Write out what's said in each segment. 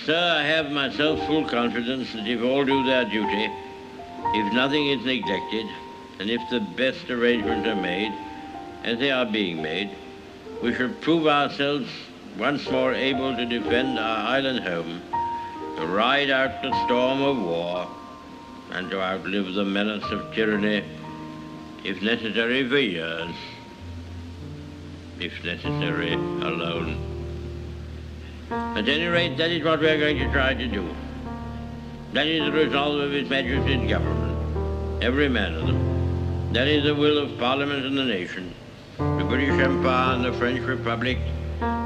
Sir, I have myself full confidence that if all do their duty, if nothing is neglected, and if the best arrangements are made, as they are being made, we shall prove ourselves once more able to defend our island home, to ride out the storm of war, and to outlive the menace of tyranny, if necessary for years, if necessary alone. At any rate, that is what we are going to try to do. That is the resolve of His Majesty's government, every man of them. That is the will of Parliament and the nation. The British Empire and the French Republic,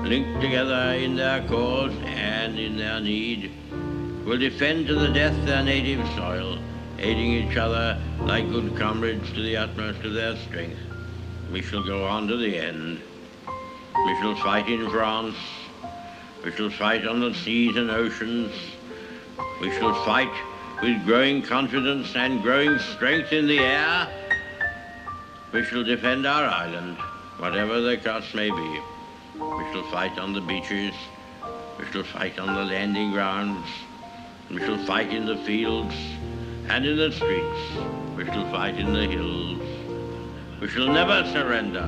linked together in their cause and in their need, will defend to the death their native soil, aiding each other like good comrades to the utmost of their strength. We shall go on to the end. We shall fight in France. We shall fight on the seas and oceans. We shall fight with growing confidence and growing strength in the air. We shall defend our island, whatever the cost may be. We shall fight on the beaches. We shall fight on the landing grounds. We shall fight in the fields and in the streets. We shall fight in the hills. We shall never surrender.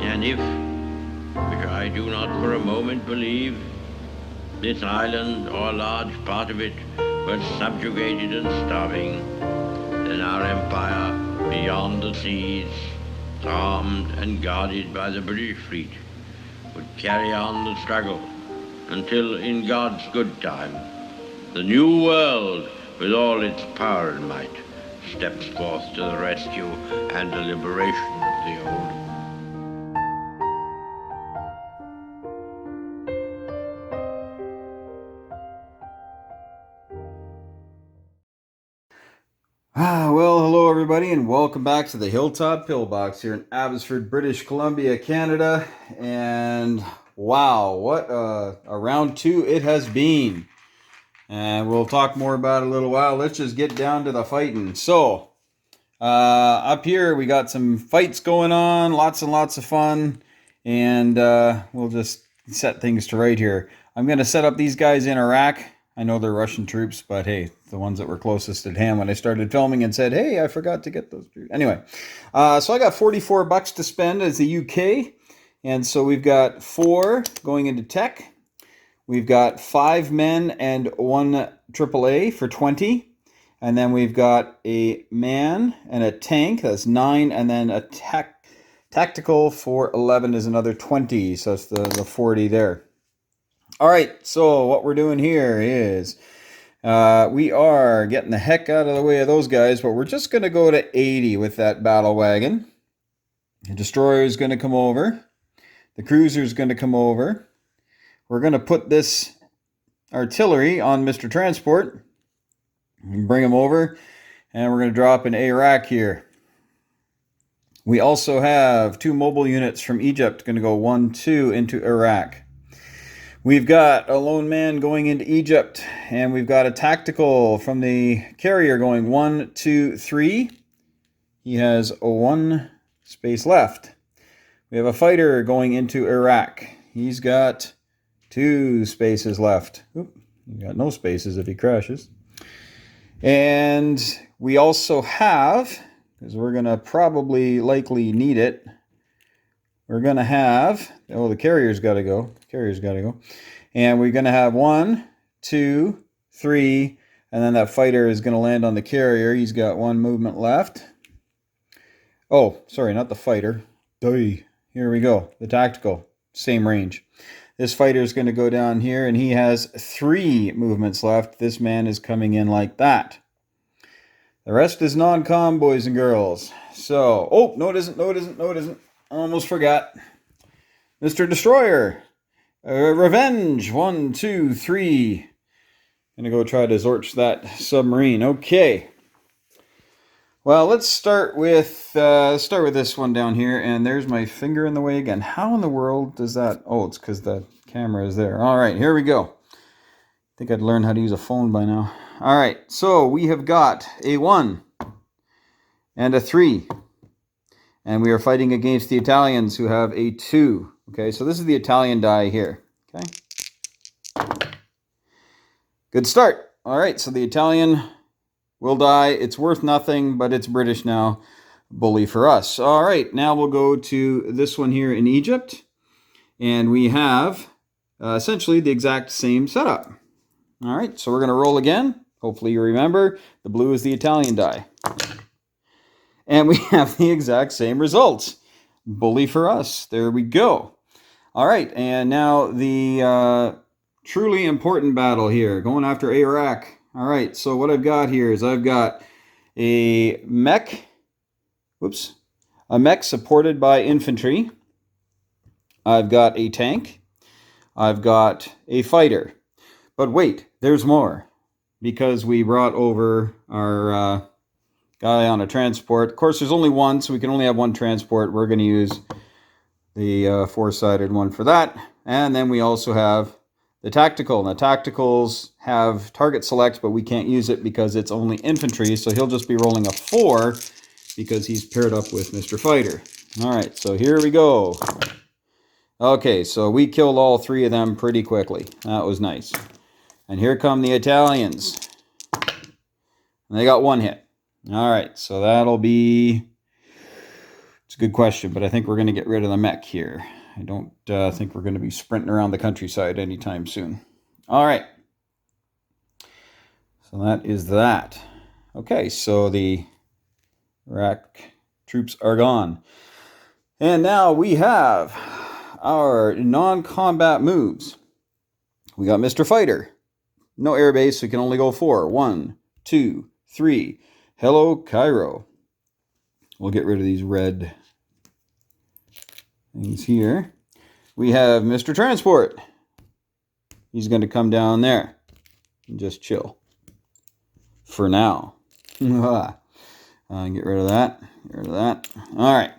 And if, which I do not for a moment believe, this island or a large part of it was subjugated and starving, then our empire beyond the seas, armed and guarded by the British fleet, would carry on the struggle until, in God's good time, the new world, with all its power and might, steps forth to the rescue and the liberation of the old. Well, hello everybody, and welcome back to the Hilltop Pillbox here in Abbotsford, British Columbia, Canada. And wow, what a round two it has been. And we'll talk more about it in a little while. Let's just get down to the fighting. So, up here we got some fights going on, lots and lots of fun. And we'll just set things to right here. I'm going to set up these guys in Iraq. I know they're Russian troops, but hey, the ones that were closest at hand when I started filming and said, hey, I forgot to get those troops. Anyway, so I got $44 to spend as the UK. And so we've got 4 going into tech. We've got 5 men and 1 AAA for 20. And then we've got a man and a tank, that's 9. And then a tactical for 11 is another 20. So it's the 40 there. All right, so what we're doing here is we are getting the heck out of the way of those guys, but we're just going to go to 80 with that battle wagon. The destroyer is going to come over. The cruiser is going to come over. We're going to put this artillery on Mr. Transport and bring him over, and we're going to drop an Iraq here. We also have 2 mobile units from Egypt going to go 1, 2 into Iraq. We've got a lone man going into Egypt, and we've got a tactical from the carrier going 1, 2, 3. He has 1 space left. We have a fighter going into Iraq. He's got 2 spaces left. Oop, you got no spaces if he crashes. And we also have, because we're going to probably likely need it, we're going to have, the carrier's got to go. And we're going to have 1, 2, 3, and then that fighter is going to land on the carrier. He's got 1 movement left. Oh, sorry, not the fighter. Here we go, the tactical, same range. This fighter is going to go down here, and he has 3 movements left. This man is coming in like that. The rest is non-com, boys and girls. So, oh, no it isn't. Almost forgot. Mr. Destroyer. Revenge. 1, 2, 3. Gonna go try to Zorch that submarine. Okay. Well, let's start with this one down here. And there's my finger in the way again. How in the world does that... Oh, it's because the camera is there. All right, here we go. I think I'd learn how to use a phone by now. All right, so we have got a 1 and a 3. And we are fighting against the Italians who have a 2. Okay, so this is the Italian die here. Okay. Good start. All right, so the Italian will die. It's worth nothing, but it's British now. Bully for us. All right, now we'll go to this one here in Egypt. And we have essentially the exact same setup. All right, so we're going to roll again. Hopefully you remember, the blue is the Italian die. And we have the exact same results. Bully for us. There we go. All right, and now the truly important battle here, going after Iraq. All right, so what I've got here is I've got a mech, a mech supported by infantry. I've got a tank. I've got a fighter. But wait, there's more, because we brought over our guy on a transport. Of course, there's only one, so we can only have one transport. We're going to use the four-sided one for that. And then we also have the tactical. Now, tacticals have target select, but we can't use it because it's only infantry, so he'll just be rolling a 4 because he's paired up with Mr. Fighter. All right, so here we go. Okay, so we killed all 3 of them pretty quickly. That was nice. And here come the Italians. And they got 1 hit. All right, so that'll be... It's a good question, but I think we're going to get rid of the mech here. I don't think we're going to be sprinting around the countryside anytime soon. All right. So that is that. Okay, so the Iraq troops are gone. And now we have our non-combat moves. We got Mr. Fighter. No airbase, so we can only go 4. 1, 2, 3. Hello, Cairo. We'll get rid of these red things here. We have Mr. Transport. He's going to come down there and just chill. For now. Get rid of that. Get rid of that. All right.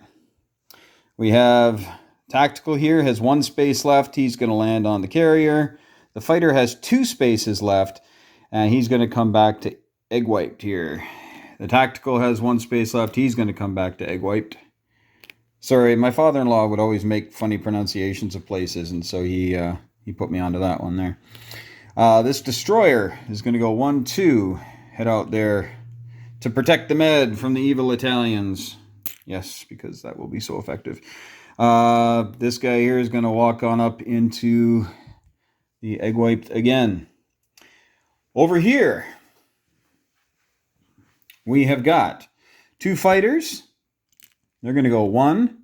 We have Tactical here, has 1 space left. He's going to land on the carrier. The fighter has 2 spaces left, and he's going to come back to egg wiped here. The tactical has 1 space left. He's going to come back to egg wiped. Sorry, my father-in-law would always make funny pronunciations of places, and so he put me onto that one there. This destroyer is going to go 1, 2, head out there to protect the med from the evil Italians. Yes, because that will be so effective. This guy here is going to walk on up into the egg wiped again. Over here, we have got 2 fighters. They're going to go 1,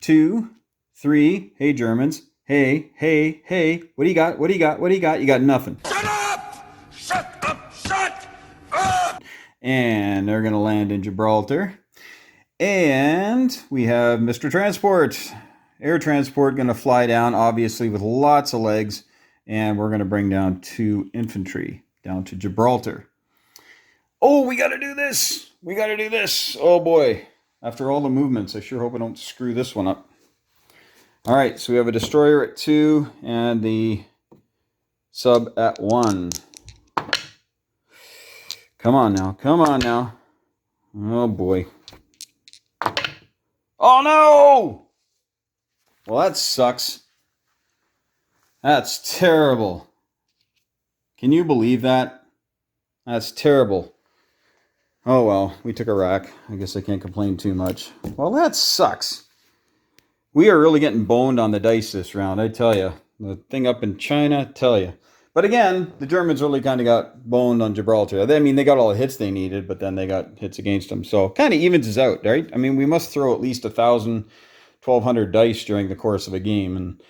2, 3. Hey, Germans. Hey, hey, hey. What do you got? What do you got? What do you got? You got nothing. Shut up! Shut up! Shut up! And they're going to land in Gibraltar. And we have Mr. Transport. Air transport going to fly down, obviously, with lots of legs. And we're going to bring down 2 infantry down to Gibraltar. Oh, we got to do this. We got to do this. Oh, boy. After all the movements, I sure hope I don't screw this one up. All right, so we have a destroyer at 2 and the sub at 1. Come on now. Come on now. Oh, boy. Oh, no! Well, that sucks. That's terrible. Can you believe that? That's terrible. Oh, well, we took Iraq. I guess I can't complain too much. Well, that sucks. We are really getting boned on the dice this round, I tell you. The thing up in China, tell you. But again, the Germans really kind of got boned on Gibraltar. I mean, they got all the hits they needed, but then they got hits against them. So kind of evens us out, right? I mean, we must throw at least 1,000, 1,200 dice during the course of a game, and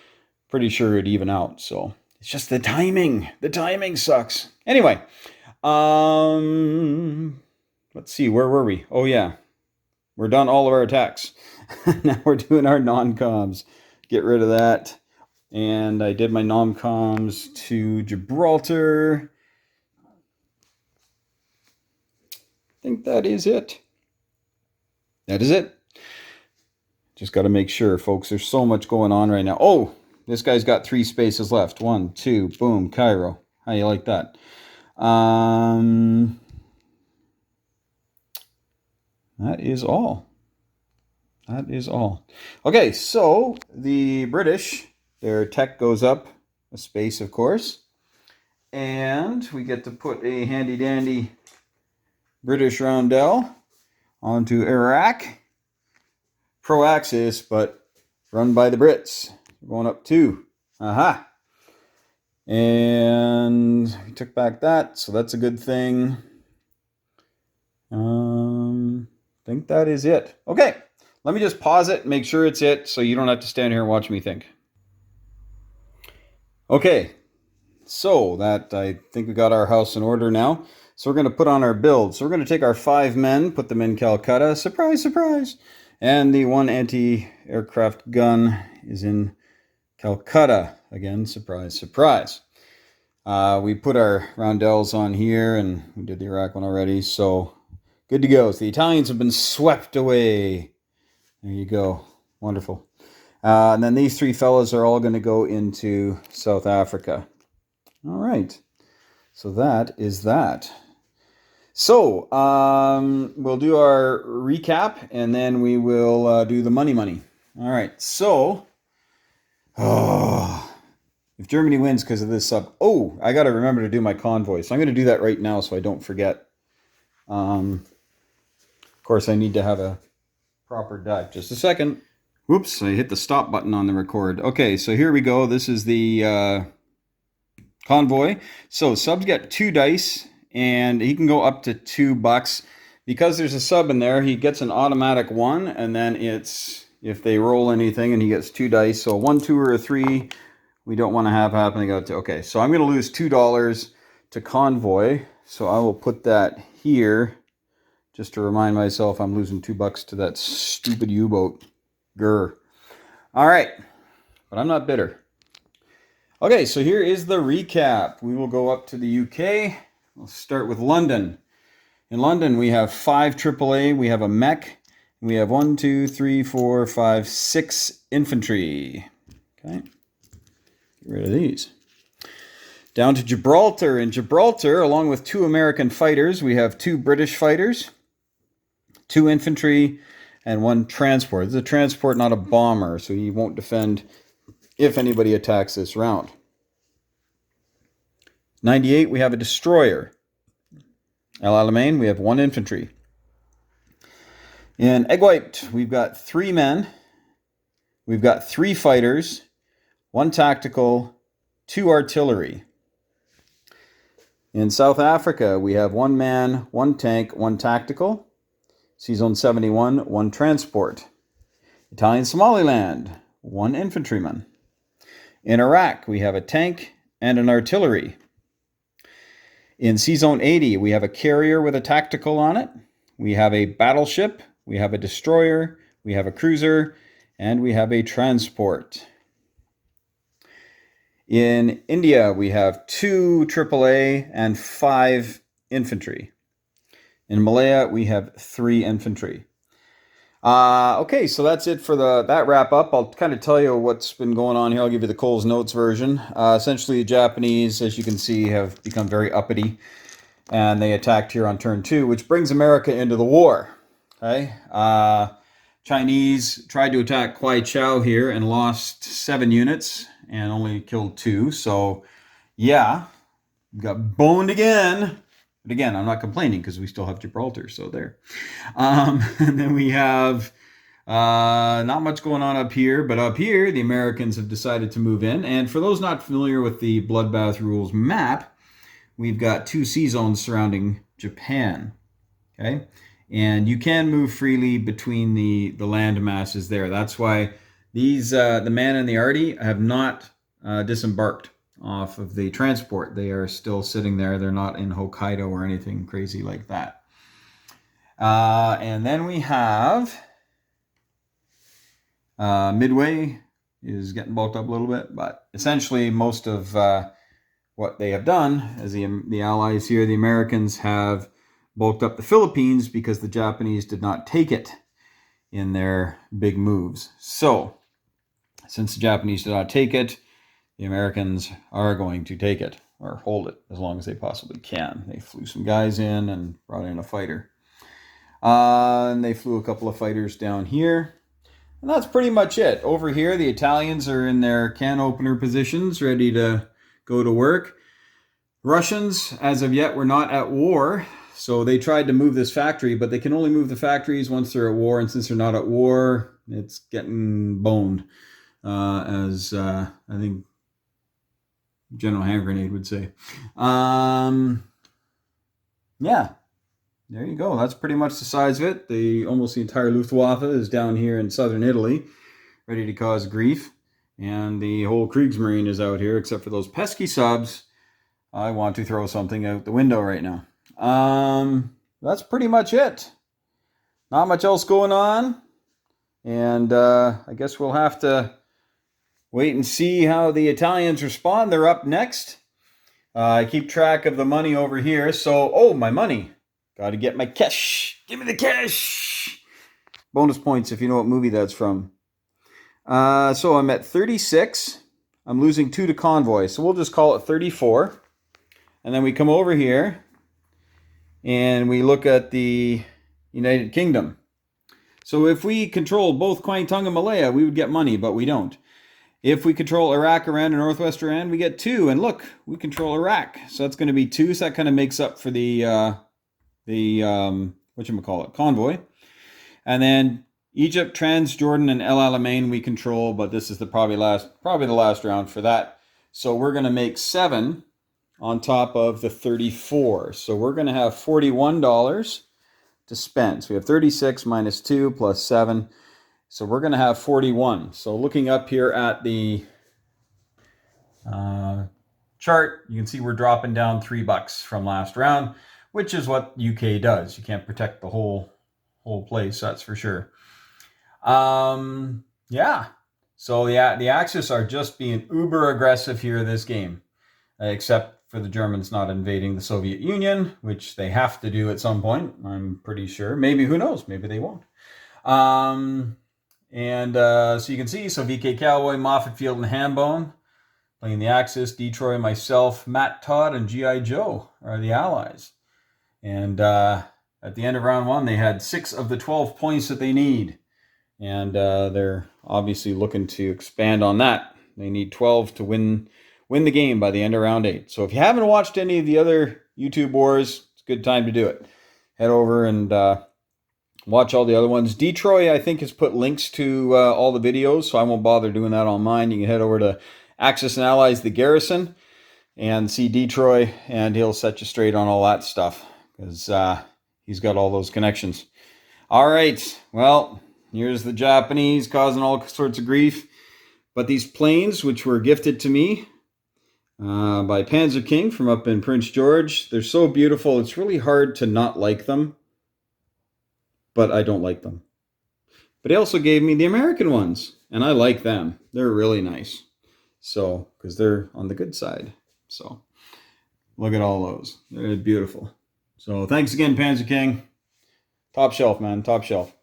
pretty sure it'd even out. So it's just the timing. The timing sucks. Anyway, let's see, where were we? Oh, yeah. We're done all of our attacks. Now we're doing our non-coms. Get rid of that. And I did my non-coms to Gibraltar. I think that is it. That is it. Just got to make sure, folks. There's so much going on right now. Oh, this guy's got 3 spaces left. 1, 2, boom, Cairo. How you like that? That is all. That is all. Okay, so the British, their tech goes up a space, of course. and we get to put a handy dandy British roundel onto Iraq. Pro-Axis, but run by the Brits. We're going up 2. Aha. And we took back that, so that's a good thing. I think that is it. Okay, let me just pause it, make sure it's it, so you don't have to stand here and watch me think. Okay, so that I think we got our house in order now. So we're going to put on our build. So we're going to take our 5 men, put them in Calcutta. Surprise, surprise. And the 1 anti-aircraft gun is in Calcutta. Again, surprise, surprise. We put our roundels on here, and we did the Iraq one already. So good to go. So the Italians have been swept away. There you go. Wonderful. And then these 3 fellas are all going to go into South Africa. All right. So that is that. So we'll do our recap, and then we will do the money. All right. So, if Germany wins because of this sub, I got to remember to do my convoy. So I'm going to do that right now so I don't forget. Of course, I need to have a proper dive. Just a second. Whoops, I hit the stop button on the record. Okay, so here we go. This is the convoy. So subs get 2 dice, and he can go up to $2. Because there's a sub in there, he gets an automatic 1, and then it's, if they roll anything, and he gets 2 dice. So 1, 2, or a 3, we don't want to have happening out to, okay, so I'm going to lose $2 to convoy. So I will put that here, just to remind myself I'm losing $2 to that stupid U-boat. Grr. All right, but I'm not bitter. Okay, so here is the recap. We will go up to the UK. We'll start with London. In London, we have 5 AAA, we have a mech, and we have 1, 2, 3, 4, 5, 6 infantry. Okay, get rid of these. Down to Gibraltar. In Gibraltar, along with 2 American fighters, we have 2 British fighters, 2 infantry, and 1 transport. This is a transport, not a bomber, so he won't defend if anybody attacks this round. 98, we have a destroyer. El Alamein, we have 1 infantry. In Egg White, we've got 3 men. We've got 3 fighters, 1 tactical, 2 artillery. In South Africa, we have 1 man, 1 tank, 1 tactical. C-Zone 71, 1 transport. Italian Somaliland, 1 infantryman. In Iraq, we have a tank and an artillery. In C-Zone 80, we have a carrier with a tactical on it. We have a battleship, we have a destroyer, we have a cruiser, and we have a transport. In India, we have 2 AAA and 5 infantry. In Malaya, we have 3 infantry. Okay, so that's it for that wrap up. I'll kind of tell you what's been going on here. I'll give you the Cole's Notes version. Essentially, the Japanese, as you can see, have become very uppity, and they attacked here on turn 2, which brings America into the war. Okay, Chinese tried to attack Kwai Chao here and lost 7 units and only killed 2. So, yeah, got boned again. But again, I'm not complaining because we still have Gibraltar, so there. And then we have not much going on up here, but up here, the Americans have decided to move in. And for those not familiar with the Bloodbath Rules map, we've got 2 sea zones surrounding Japan. Okay, and you can move freely between the land masses there. That's why these the Man and the Artie have not disembarked off of the transport. They are still sitting there. They're not in Hokkaido or anything crazy like that. And then we have Midway is getting bulked up a little bit, but essentially most of what they have done as the allies here, the Americans have bulked up the Philippines because the Japanese did not take it in their big moves. So since the Japanese did not take it, the Americans are going to take it or hold it as long as they possibly can. They flew some guys in and brought in a fighter. And they flew a couple of fighters down here. And that's pretty much it. Over here, the Italians are in their can opener positions, ready to go to work. Russians, as of yet, were not at war. So they tried to move this factory, but they can only move the factories once they're at war. And since they're not at war, it's getting boned, as I think General Hand Grenade would say. Yeah, there you go. That's pretty much the size of it. Almost the entire Luftwaffe is down here in southern Italy, ready to cause grief. And the whole Kriegsmarine is out here, except for those pesky subs. I want to throw something out the window right now. That's pretty much it. Not much else going on. And I guess we'll have to wait and see how the Italians respond. They're up next. I keep track of the money over here. So, oh, my money. Got to get my cash. Give me the cash. Bonus points if you know what movie that's from. So I'm at 36. I'm losing 2 to Convoy. So we'll just call it 34. And then we come over here and we look at the United Kingdom. So if we control both Kwangtung and Malaya, we would get money, but we don't. If we control Iraq, Iran, and Northwest Iran, we get 2. And look, we control Iraq. So that's going to be 2. So that kind of makes up for the whatchamacallit, Convoy. And then Egypt, Transjordan, and El Alamein we control, but this is probably the last round for that. So we're going to make 7 on top of the 34. So we're going to have $41 to spend. So we have 36 minus 2 plus 7. So we're going to have 41. So looking up here at the chart, you can see we're dropping down $3 from last round, which is what UK does. You can't protect the whole place, that's for sure. Yeah. So the Axis are just being uber aggressive here this game, except for the Germans not invading the Soviet Union, which they have to do at some point, I'm pretty sure. Maybe, who knows? Maybe they won't. So you can see, so VK Cowboy, Moffat Field, and Hambone playing the Axis. Detroit, myself, Matt Todd, and G.I. Joe are the allies. And at the end of round 1, they had 6 of the 12 points that they need. And they're obviously looking to expand on that. They need 12 to win the game by the end of round 8. So if you haven't watched any of the other YouTube wars, it's a good time to do it. Head over and watch all the other ones. Detroit, I think, has put links to all the videos, so I won't bother doing that on mine. You can head over to Axis and Allies, the Garrison, and see Detroit, and he'll set you straight on all that stuff, because he's got all those connections. All right, well, here's the Japanese causing all sorts of grief. But these planes, which were gifted to me by Panzer King from up in Prince George, they're so beautiful. It's really hard to not like them. But I don't like them. But he also gave me the American ones, and I like them. They're really nice. So, because they're on the good side. So, look at all those. They're beautiful. So, thanks again, Panzer King. Top shelf, man. Top shelf.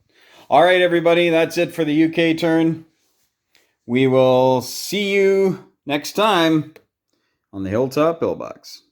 All right, everybody. That's it for the UK turn. We will see you next time on the Hilltop Pillbox.